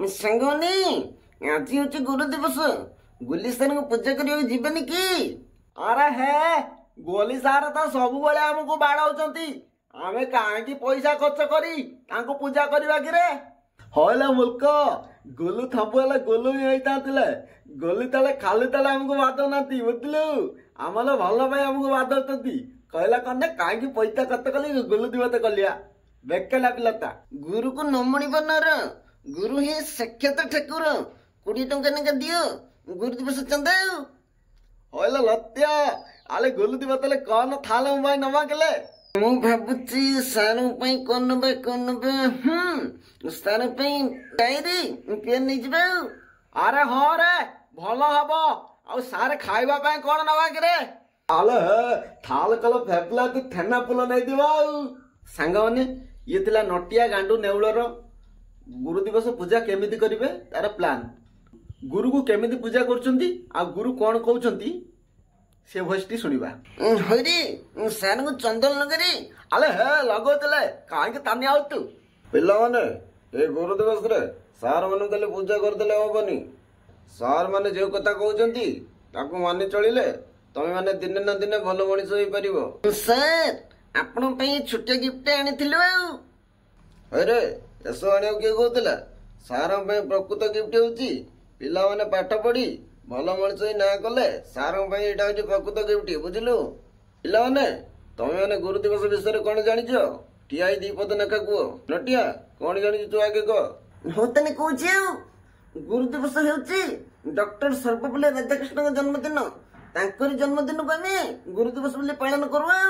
ସାଙ୍ଗମାନେ ଆଜି ହଉଛି ଗୁରୁ ଦିବସ। ଗୁଲି ସାରଙ୍କୁ ପୂଜା କରିବାକୁ ଯିବେନି କି? अरे हे गोली सार तो सब बेले हमको बाड़ाउचंती आमे काहेकि पैसा खर्च करी तांको पूजा करबा किरे होले मुल्क गोलू थंबले गोलू ही होइतातिले गोली तले खाली तले हमको बादो नाती बुझलु आमले भलो भाई हमको बादौतती कहला कने काहेकि पैसा खर्च कली गोलू दिवते कलिया बेकला पिलता गुरु को नमणी बनार गुरु ही साक्षात ठाकुर 20 टंका नेका दियो गुरु दिवस चंदा होले लत्या आले गोलू दिवतले कौन थाले भाई नवा केले मु भाबुची सारू पई कोन नबे सारू पई डायरी पेन नै जिबे। अरे हाँ रे भल हम आ सारे खाइबा पई कोन नवा करे आले थाल कल फेपला तू ठेना पुल नै दिबा सांगने ये थिला नटिया गांडू नेउलर गुरु दिवस पूजा केमिति करिवे तार प्लान गुरु को केमिति पूजा करचंती आ गुरु कोन कहउचंती से भोजटी सुनिबा हरि सारू को चंदन लगरी आले हे लगोतले काहे के तानी आउ तू पिल्ला माने ए गुरु दिवस रे सार मन कले पूजा करदेले होबनी सार माने जे कथा कहउचंती ताको माने चलिले तमे माने दिने ना दिने भलो मनिष होई परिबो। सर आपण पई छोटे गिफ्ट आनिथिलु अरे एसो आनियो के कहउतला सार पई प्रकृत गिफ्ट होउची पिला माने पाठ पढ़ी भलो मनिष होई ना कले सार पई एटा होची प्रकृत गिफ्ट बुझिलु पिला माने तमे माने गुरु दिवस विषय रे कोन जानिछो टिआई दीपद नका को नटिया कोन जानिछ तू आगे को होतने कहूची गुरु दिवस हेउची डॉक्टर सर्वपल्ली राधाकृष्ण का जन्मदिन तांकर जन्मदिन को आमे गुरु दिवस बोली पालन करवा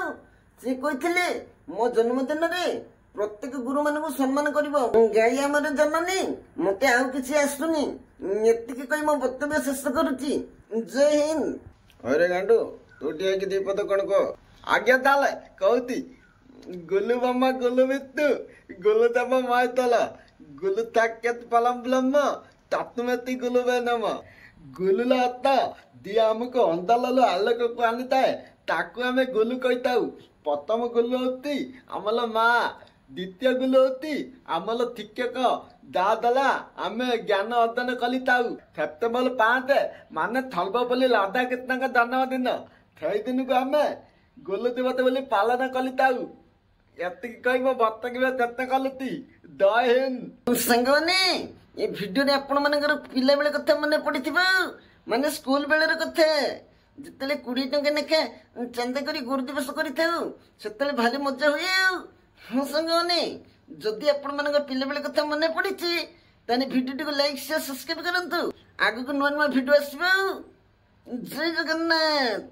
से कहिथिले मो जन्मदिन रे प्रत्येक गुरु मान को सम्मान करिवो गाई हमर जननी मते आउ किछि आसुनी एतिकी कहि मो वक्तव्य शेष करूची जय हिंद। अरे गांडू तू टिया की दीपद कोन को आज्ञा ताले कहती गुलु बम्मा गुलु मित्तु गुलु तम मायतला गुलु ताकेत पलम ब्लम्म तत्मेति गुलु बेनम गुलुला अत्ता दिया हमको अंदाललो आलोक को आनिताए ताकू हमें गुलु कहताऊ प्रथम गुलु होती अमल माँ द्वितीय गुलु होती अमल शिक्षक दादला आमे ज्ञान अर्जन कलिताऊ सेप्टेम्बर 5 माने थल्ब बोली लादा कितना का जन्मदिन से दिन को आमे गुलु दिवस बोली पालन कलिताऊ एतिक कहि मो बतकबे तते कलती जय हिंद। संगने ये वीडियो रे आपण मानकर पिला बेले कथा मने पडिथिबो माने स्कूल बेले रे कथा जतले 20 टंका नेखे चंदा करी गुरु दिवस करिथाउ सेतले भारी मजा होय। हां संगने जदि आपण मानकर पिला बेले कथा मने पडिछि ताने वीडियो को लाइक शेयर सब्सक्राइब करंतु आगु को नवा नवा वीडियो आसीबो। जय जगन्नाथ।